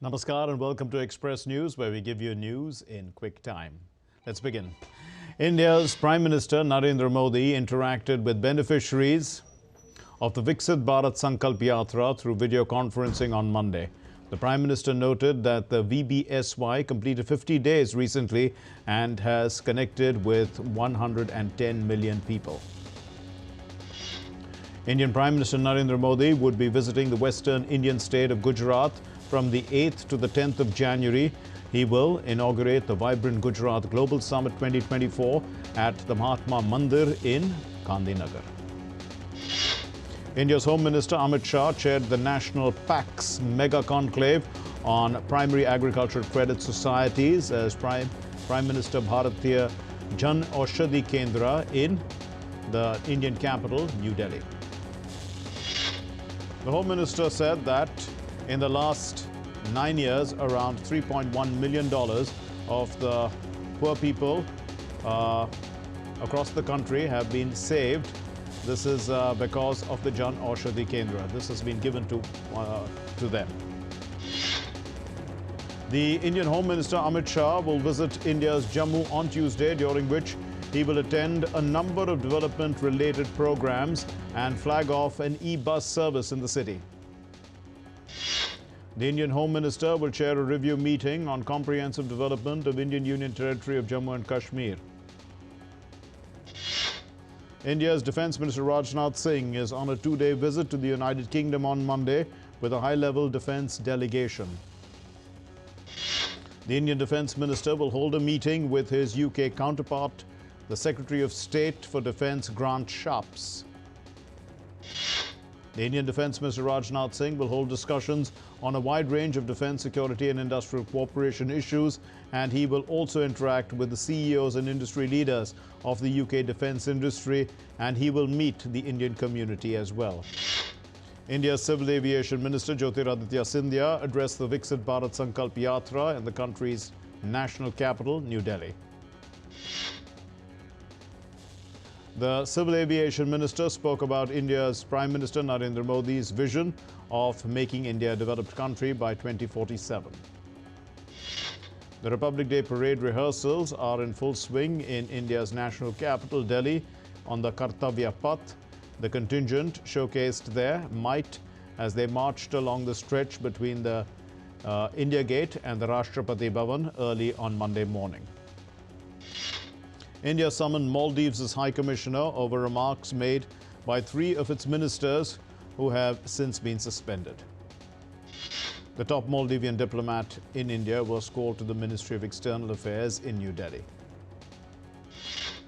Namaskar and welcome to Express News, where we give you news in quick time. Let's begin. India's Prime Minister Narendra Modi interacted with beneficiaries of the Viksit Bharat Sankalp Yatra through video conferencing on Monday. The Prime Minister noted that the VBSY completed 50 days recently and has connected with 110 million people. Indian Prime Minister Narendra Modi would be visiting the western Indian state of Gujarat from the 8th to the 10th of January. He will inaugurate the vibrant Gujarat Global Summit 2024 at the Mahatma Mandir in Gandhinagar. India's Home Minister Amit Shah chaired the National PACS Mega Conclave on Primary Agricultural Credit Societies as Prime Minister Bharatiya Jan Aushadhi Kendra in the Indian capital, New Delhi. The Home Minister said that in the last 9 years, around $3.1 million of the poor people across the country have been saved. This is because of the Jan Aushadhi Kendra. This has been given to them. The Indian Home Minister Amit Shah will visit India's Jammu on Tuesday, during which he will attend a number of development-related programs and flag off an e-bus service in the city. The Indian Home Minister will chair a review meeting on comprehensive development of Indian Union Territory of Jammu and Kashmir. India's Defence Minister Rajnath Singh is on a two-day visit to the United Kingdom on Monday with a high-level defence delegation. The Indian Defence Minister will hold a meeting with his UK counterpart, the Secretary of State for Defence Grant Shapps. The Indian Defence Minister Rajnath Singh will hold discussions on a wide range of defence, security and industrial cooperation issues, and he will also interact with the CEOs and industry leaders of the UK defence industry, and he will meet the Indian community as well. India's Civil Aviation Minister Jyotiraditya Scindia addressed the Viksit Bharat Sankalp Yatra in the country's national capital, New Delhi. The Civil Aviation Minister spoke about India's Prime Minister Narendra Modi's vision of making India a developed country by 2047. The Republic Day parade rehearsals are in full swing in India's national capital, Delhi, on the Kartavya Path. The contingent showcased their might as they marched along the stretch between the India Gate and the Rashtrapati Bhavan early on Monday morning. India summoned Maldives' High Commissioner over remarks made by three of its ministers who have since been suspended. The top Maldivian diplomat in India was called to the Ministry of External Affairs in New Delhi.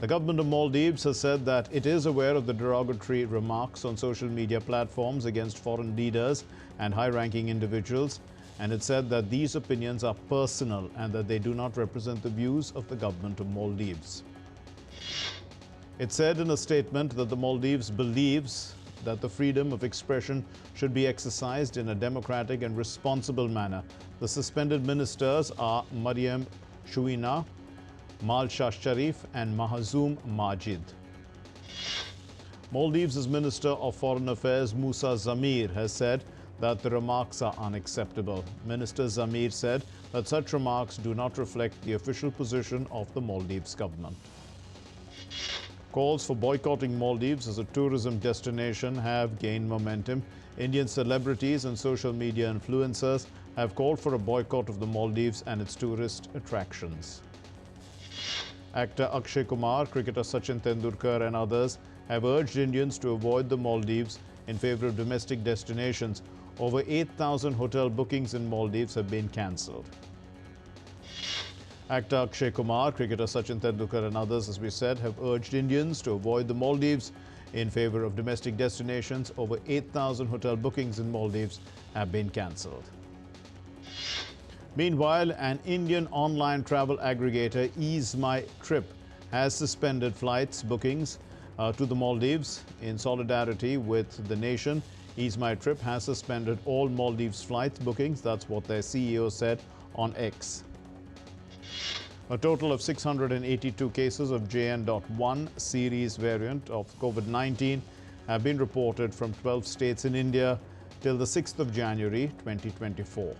The government of Maldives has said that it is aware of the derogatory remarks on social media platforms against foreign leaders and high-ranking individuals, and it said that these opinions are personal and that they do not represent the views of the government of Maldives. It said in a statement that the Maldives believes that the freedom of expression should be exercised in a democratic and responsible manner. The suspended ministers are Mariam Shuina, Malshah Sharif and Mahazoom Majid. Maldives' Minister of Foreign Affairs Musa Zamir has said that the remarks are unacceptable. Minister Zamir said that such remarks do not reflect the official position of the Maldives government. Calls for boycotting Maldives as a tourism destination have gained momentum. Indian celebrities and social media influencers have called for a boycott of the Maldives and its tourist attractions. Actor Akshay Kumar, cricketer Sachin Tendulkar and others have urged Indians to avoid the Maldives in favor of domestic destinations. Over 8,000 hotel bookings in Maldives have been cancelled. Actor Akshay Kumar, cricketer Sachin Tendulkar and others, as we said, have urged Indians to avoid the Maldives in favor of domestic destinations. Over 8,000 hotel bookings in Maldives have been cancelled. Meanwhile, an Indian online travel aggregator, Ease My Trip, has suspended flights bookings to the Maldives. In solidarity with the nation, Ease My Trip has suspended all Maldives flights bookings. That's what their CEO said on X. A total of 682 cases of JN.1 series variant of COVID-19 have been reported from 12 states in India till the 6th of January 2024.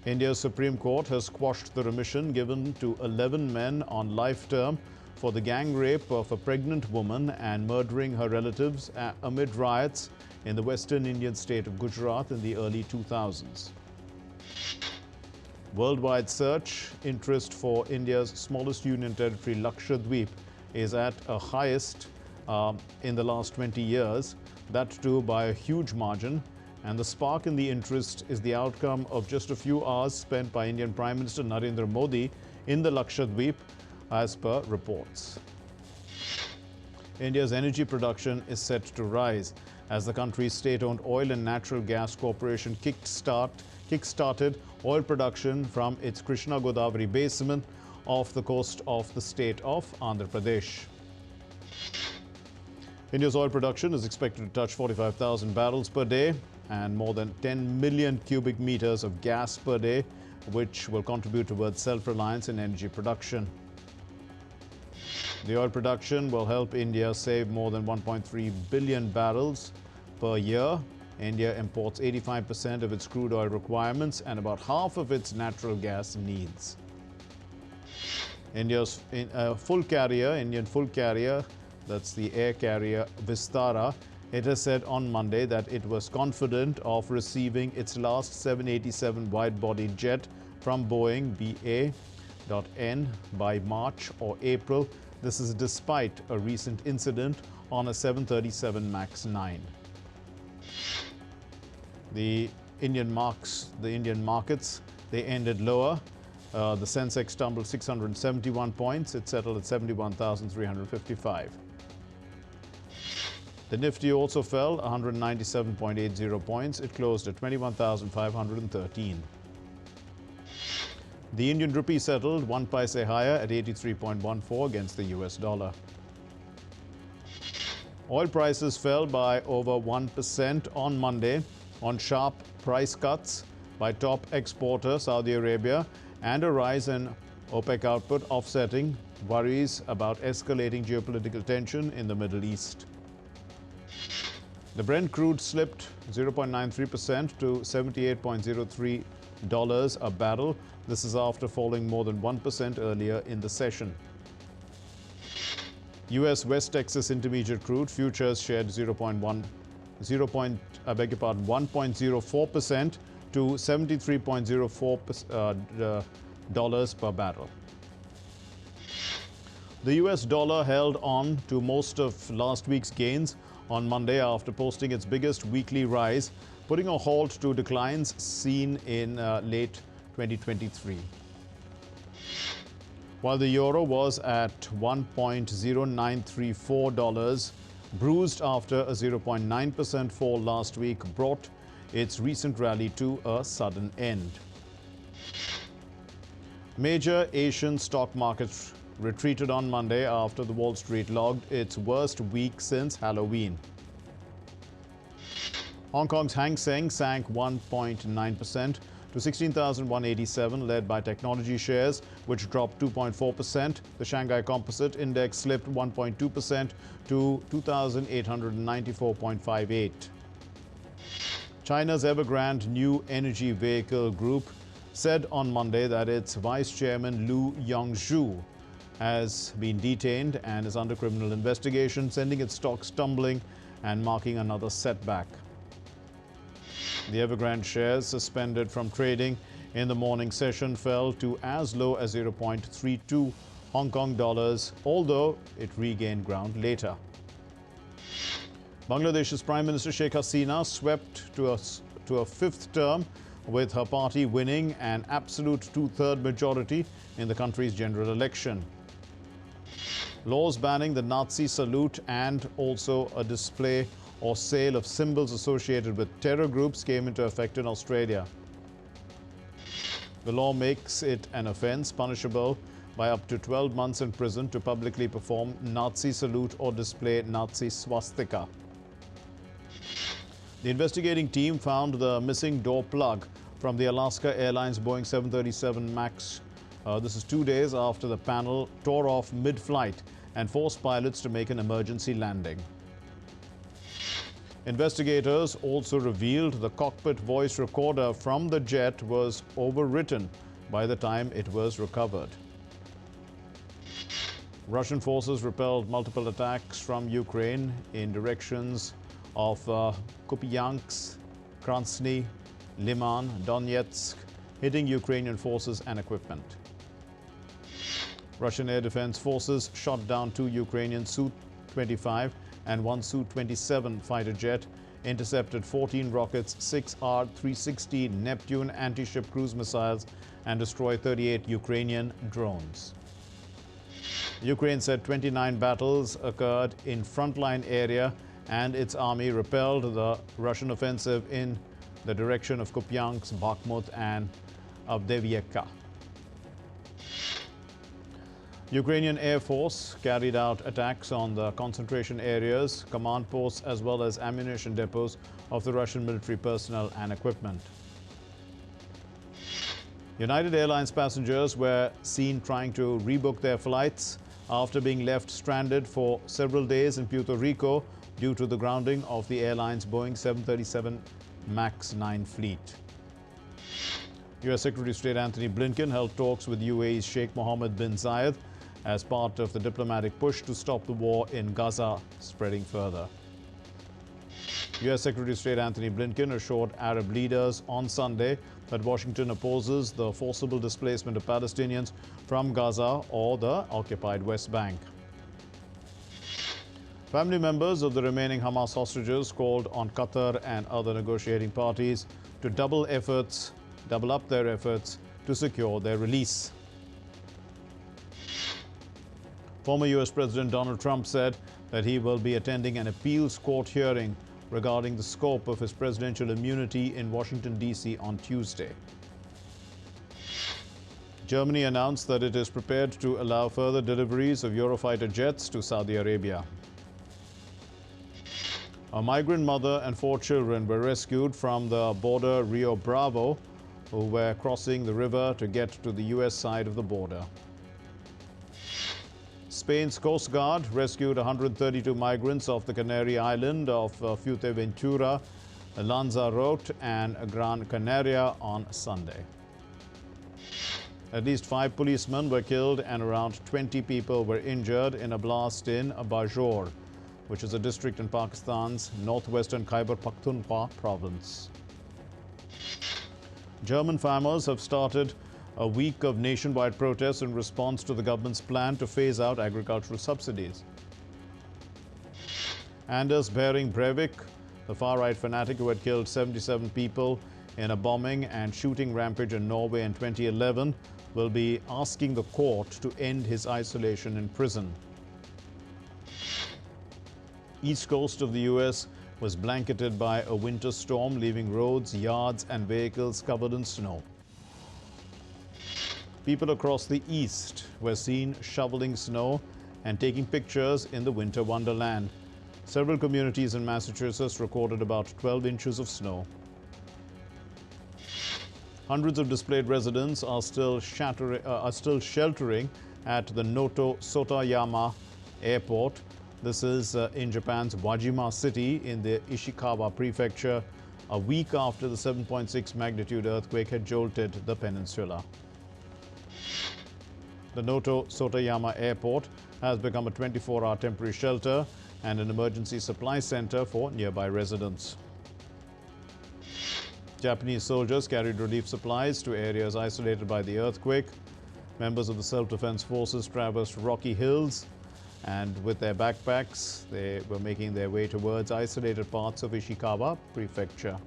India's Supreme Court has quashed the remission given to 11 men on life term for the gang rape of a pregnant woman and murdering her relatives amid riots in the western Indian state of Gujarat in the early 2000s. Worldwide search interest for India's smallest union territory, Lakshadweep, is at a highest in the last 20 years, that too by a huge margin. And the spark in the interest is the outcome of just a few hours spent by Indian Prime Minister Narendra Modi in the Lakshadweep, as per reports. India's energy production is set to rise as the country's state-owned oil and natural gas corporation kick-started oil production from its Krishna Godavari basin off the coast of the state of Andhra Pradesh. India's oil production is expected to touch 45,000 barrels per day and more than 10 million cubic meters of gas per day, which will contribute towards self-reliance in energy production. The oil production will help India save more than 1.3 billion barrels per year. India imports 85% of its crude oil requirements and about half of its natural gas needs. Indian full carrier, that's the air carrier Vistara, it has said on Monday that it was confident of receiving its last 787 wide-body jet from Boeing BA.N by March or April. This is despite a recent incident on a 737 MAX 9. The Indian markets, they ended lower. The Sensex tumbled 671 points. It settled at 71,355. The Nifty also fell 197.80 points. It closed at 21,513. The Indian rupee settled 1 paise higher at 83.14 against the US dollar. Oil prices fell by over 1% on Monday on sharp price cuts by top exporter Saudi Arabia and a rise in OPEC output, offsetting worries about escalating geopolitical tension in the Middle East. The Brent crude slipped 0.93% to $78.03 a barrel. This is after falling more than 1% earlier in the session. U.S. West Texas Intermediate crude futures shared 1.04% to $73.04 per barrel. The US dollar held on to most of last week's gains on Monday after posting its biggest weekly rise, putting a halt to declines seen in late 2023. While the euro was at $1.0934, bruised after a 0.9% fall last week, brought its recent rally to a sudden end. Major Asian stock markets retreated on Monday after the Wall Street logged its worst week since Halloween. Hong Kong's Hang Seng sank 1.9% to 16,187, led by technology shares, which dropped 2.4%. The Shanghai Composite Index slipped 1.2% to 2,894.58. China's Evergrande New Energy Vehicle Group said on Monday that its vice chairman Lu Yongzhu has been detained and is under criminal investigation, sending its stocks tumbling and marking another setback. The Evergrande shares, suspended from trading in the morning session, fell to as low as 0.32 Hong Kong dollars, although it regained ground later. Bangladesh's Prime Minister Sheikh Hasina swept to a fifth term, with her party winning an absolute two-third majority in the country's general election. Laws banning the Nazi salute and also a display or sale of symbols associated with terror groups came into effect in Australia. The law makes it an offence punishable by up to 12 months in prison to publicly perform Nazi salute or display Nazi swastika. The investigating team found the missing door plug from the Alaska Airlines Boeing 737 MAX. This is 2 days after the panel tore off mid-flight and forced pilots to make an emergency landing. Investigators also revealed the cockpit voice recorder from the jet was overwritten by the time it was recovered. Russian forces repelled multiple attacks from Ukraine in directions of Kupiansk, Krasny, Liman, Donetsk, hitting Ukrainian forces and equipment. Russian Air Defense Forces shot down 2 Ukrainian Su-25 and 1 Su-27 fighter jet, intercepted 14 rockets, 6 R-360 Neptune anti-ship cruise missiles, and destroyed 38 Ukrainian drones. Ukraine said 29 battles occurred in frontline area and its army repelled the Russian offensive in the direction of Kupiansk, Bakhmut and Avdiivka. Ukrainian Air Force carried out attacks on the concentration areas, command posts as well as ammunition depots of the Russian military personnel and equipment. United Airlines passengers were seen trying to rebook their flights after being left stranded for several days in Puerto Rico due to the grounding of the airline's Boeing 737 MAX 9 fleet. U.S. Secretary of State Antony Blinken held talks with UAE's Sheikh Mohammed bin Zayed as part of the diplomatic push to stop the war in Gaza spreading further. U.S. Secretary of State Antony Blinken assured Arab leaders on Sunday that Washington opposes the forcible displacement of Palestinians from Gaza or the occupied West Bank. Family members of the remaining Hamas hostages called on Qatar and other negotiating parties to double up their efforts to secure their release. Former U.S. President Donald Trump said that he will be attending an appeals court hearing regarding the scope of his presidential immunity in Washington, D.C. on Tuesday. Germany announced that it is prepared to allow further deliveries of Eurofighter jets to Saudi Arabia. A migrant mother and 4 children were rescued from the border Rio Bravo, who were crossing the river to get to the U.S. side of the border. Spain's Coast Guard rescued 132 migrants off the Canary Island of Fuerteventura, Lanzarote and Gran Canaria on Sunday. At least 5 policemen were killed and around 20 people were injured in a blast in Bajor, which is a district in Pakistan's northwestern Khyber Pakhtunkhwa province. German farmers have started a week of nationwide protests in response to the government's plan to phase out agricultural subsidies. Anders Behring Breivik, the far-right fanatic who had killed 77 people in a bombing and shooting rampage in Norway in 2011, will be asking the court to end his isolation in prison. East coast of the U.S. was blanketed by a winter storm, leaving roads, yards and vehicles covered in snow. People across the east were seen shoveling snow and taking pictures in the winter wonderland. Several communities in Massachusetts recorded about 12 inches of snow. Hundreds of displaced residents are still sheltering at the Noto Sotayama Airport. This is in Japan's Wajima City in the Ishikawa prefecture, a week after the 7.6 magnitude earthquake had jolted the peninsula. The Noto Sotayama Airport has become a 24-hour temporary shelter and an emergency supply center for nearby residents. Japanese soldiers carried relief supplies to areas isolated by the earthquake. Members of the self-defense forces traversed rocky hills, and with their backpacks, they were making their way towards isolated parts of Ishikawa Prefecture.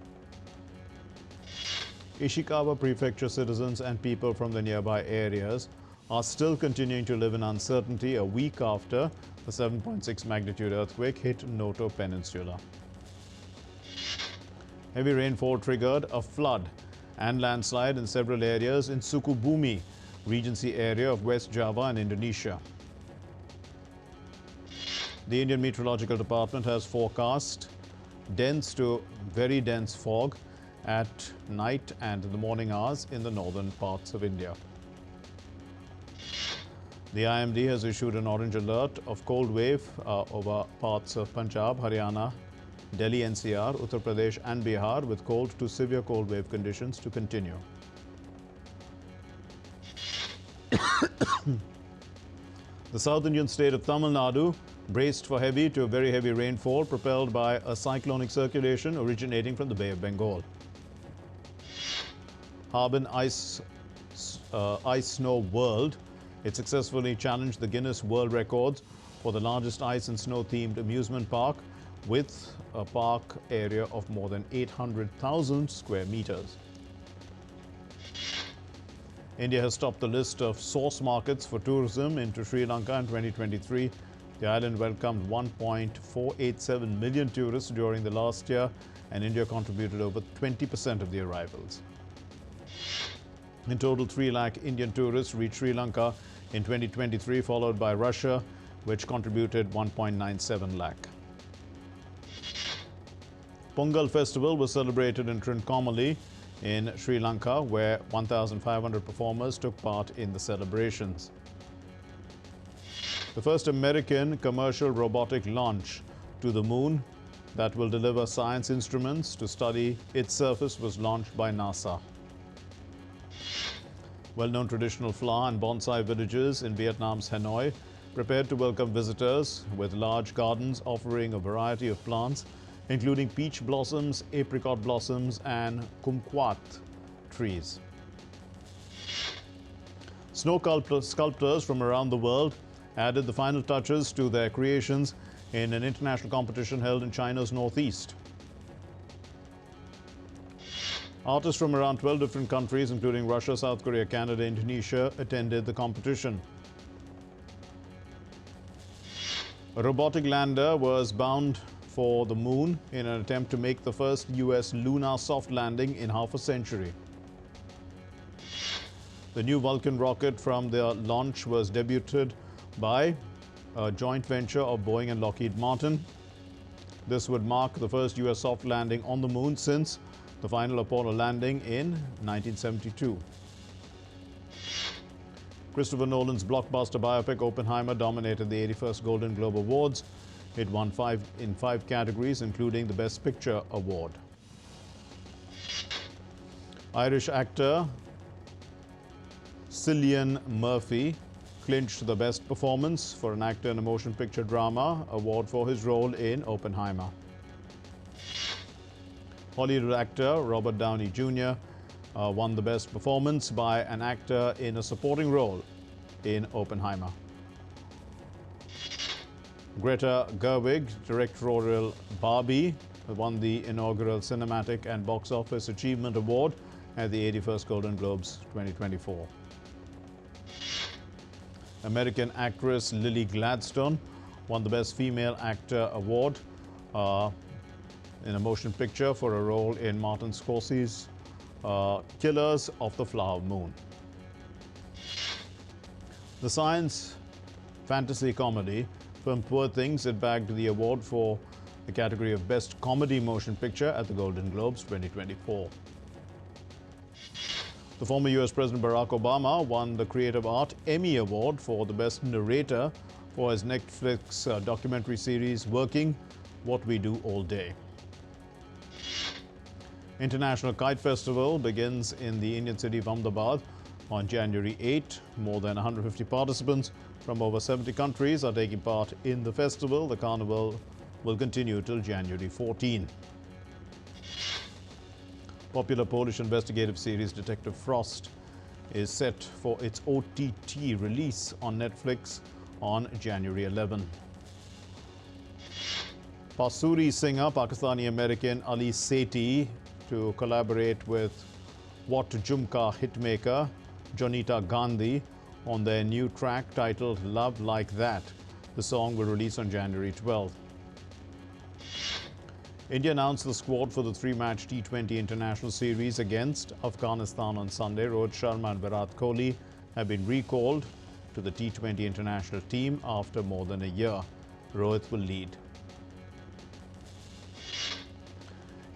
Ishikawa Prefecture citizens and people from the nearby areas are still continuing to live in uncertainty a week after the 7.6 magnitude earthquake hit Noto Peninsula. Heavy rainfall triggered a flood and landslide in several areas in Sukabumi, Regency area of West Java in Indonesia. The Indian Meteorological Department has forecast dense to very dense fog at night and in the morning hours in the northern parts of India. The IMD has issued an orange alert of cold wave over parts of Punjab, Haryana, Delhi NCR, Uttar Pradesh and Bihar with cold to severe cold wave conditions to continue. The South Indian state of Tamil Nadu braced for heavy to very heavy rainfall propelled by a cyclonic circulation originating from the Bay of Bengal. Harbin Ice Snow World. It successfully challenged the Guinness World Records for the largest ice and snow themed amusement park with a park area of more than 800,000 square meters. India has topped the list of source markets for tourism into Sri Lanka in 2023. The island welcomed 1.487 million tourists during the last year, and India contributed over 20% of the arrivals. In total, 3 lakh Indian tourists reached Sri Lanka in 2023, followed by Russia, which contributed 1.97 lakh. Pongal festival was celebrated in Trincomalee in Sri Lanka, where 1,500 performers took part in the celebrations. The first American commercial robotic launch to the moon that will deliver science instruments to study its surface was launched by NASA. Well-known traditional flower and bonsai villages in Vietnam's Hanoi prepared to welcome visitors with large gardens offering a variety of plants, including peach blossoms, apricot blossoms and kumquat trees. Snow sculptors from around the world added the final touches to their creations in an international competition held in China's northeast. Artists from around 12 different countries, including Russia, South Korea, Canada, Indonesia, attended the competition. A robotic lander was bound for the moon in an attempt to make the first US lunar soft landing in half a century. The new Vulcan rocket from the launch was debuted by a joint venture of Boeing and Lockheed Martin. This would mark the first US soft landing on the moon since the final Apollo landing in 1972. Christopher Nolan's blockbuster biopic Oppenheimer dominated the 81st Golden Globe Awards. It won 5 categories, including the Best Picture award. Irish actor Cillian Murphy clinched the Best Performance for an Actor in a Motion Picture Drama award for his role in Oppenheimer. Hollywood actor Robert Downey Jr. Won the Best Performance by an Actor in a Supporting Role in Oppenheimer. Greta Gerwig, directorial Barbie, won the inaugural Cinematic and Box Office Achievement Award at the 81st Golden Globes 2024. American actress Lily Gladstone won the Best Female Actor Award in a motion picture for a role in Martin Scorsese's Killers of the Flower Moon. The science fantasy comedy film Poor Things it bagged the award for the category of Best Comedy Motion Picture at the Golden Globes 2024. The former US President Barack Obama won the Creative Art Emmy Award for the Best Narrator for his Netflix documentary series Working, What We Do All Day. International Kite Festival begins in the Indian city of Ahmedabad on January 8. More than 150 participants from over 70 countries are taking part in the festival. The carnival will continue till January 14. Popular Polish investigative series Detective Frost is set for its OTT release on Netflix on January 11. Pasuri singer Pakistani-American Ali Sethi to collaborate with What Jumka hitmaker Jonita Gandhi on their new track titled Love Like That. The song will release on January 12th. India announced the squad for the 3-match T20 International Series against Afghanistan on Sunday. Rohit Sharma and Virat Kohli have been recalled to the T20 international team after more than a year. Rohit will lead.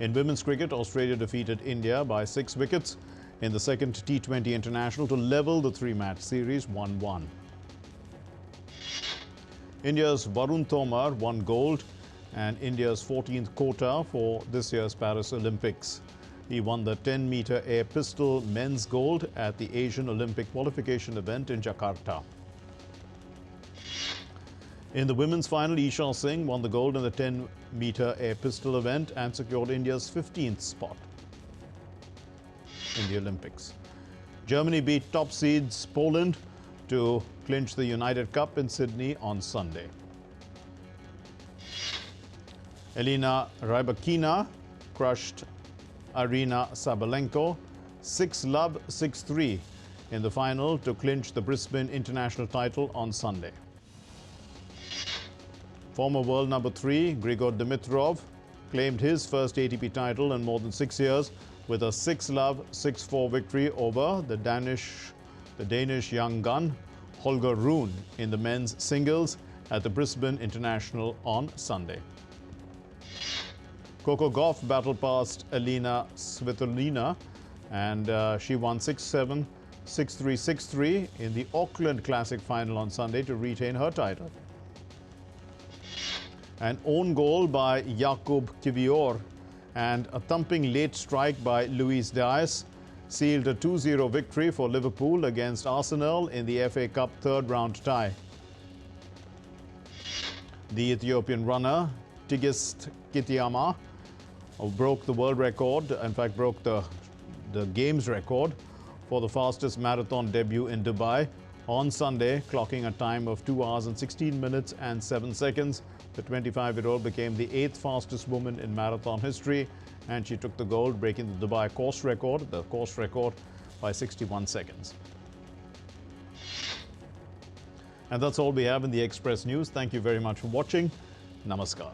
In women's cricket, Australia defeated India by 6 wickets in the second T20 International to level the 3-match series 1-1. India's Varun Tomar won gold and India's 14th quota for this year's Paris Olympics. He won the 10-meter air pistol men's gold at the Asian Olympic qualification event in Jakarta. In the women's final, Isha Singh won the gold in the 10-meter air pistol event and secured India's 15th spot in the Olympics. Germany beat top seeds Poland to clinch the United Cup in Sydney on Sunday. Elena Rybakina crushed Arina Sabalenko 6-love, 6-3 in the final to clinch the Brisbane International title on Sunday. Former world number 3 Grigor Dimitrov claimed his first ATP title in more than 6 years with a 6-love, 6-4 victory over the Danish young gun Holger Rune in the men's singles at the Brisbane International on Sunday. Coco Gauff battled past Elena Svitolina and she won 6-7, 6-3, 6-3 in the Auckland Classic final on Sunday to retain her title. An own goal by Jakub Kivior and a thumping late strike by Luis Diaz sealed a 2-0 victory for Liverpool against Arsenal in the FA Cup third-round tie. The Ethiopian runner Tigist Kitiama broke the world record, in fact broke the games record for the fastest marathon debut in Dubai on Sunday, clocking a time of 2 hours and 16 minutes and 7 seconds. The 25-year-old became the 8th fastest woman in marathon history, and she took the gold, breaking the Dubai course record, by 61 seconds. And that's all we have in the Express News. Thank you very much for watching. Namaskar.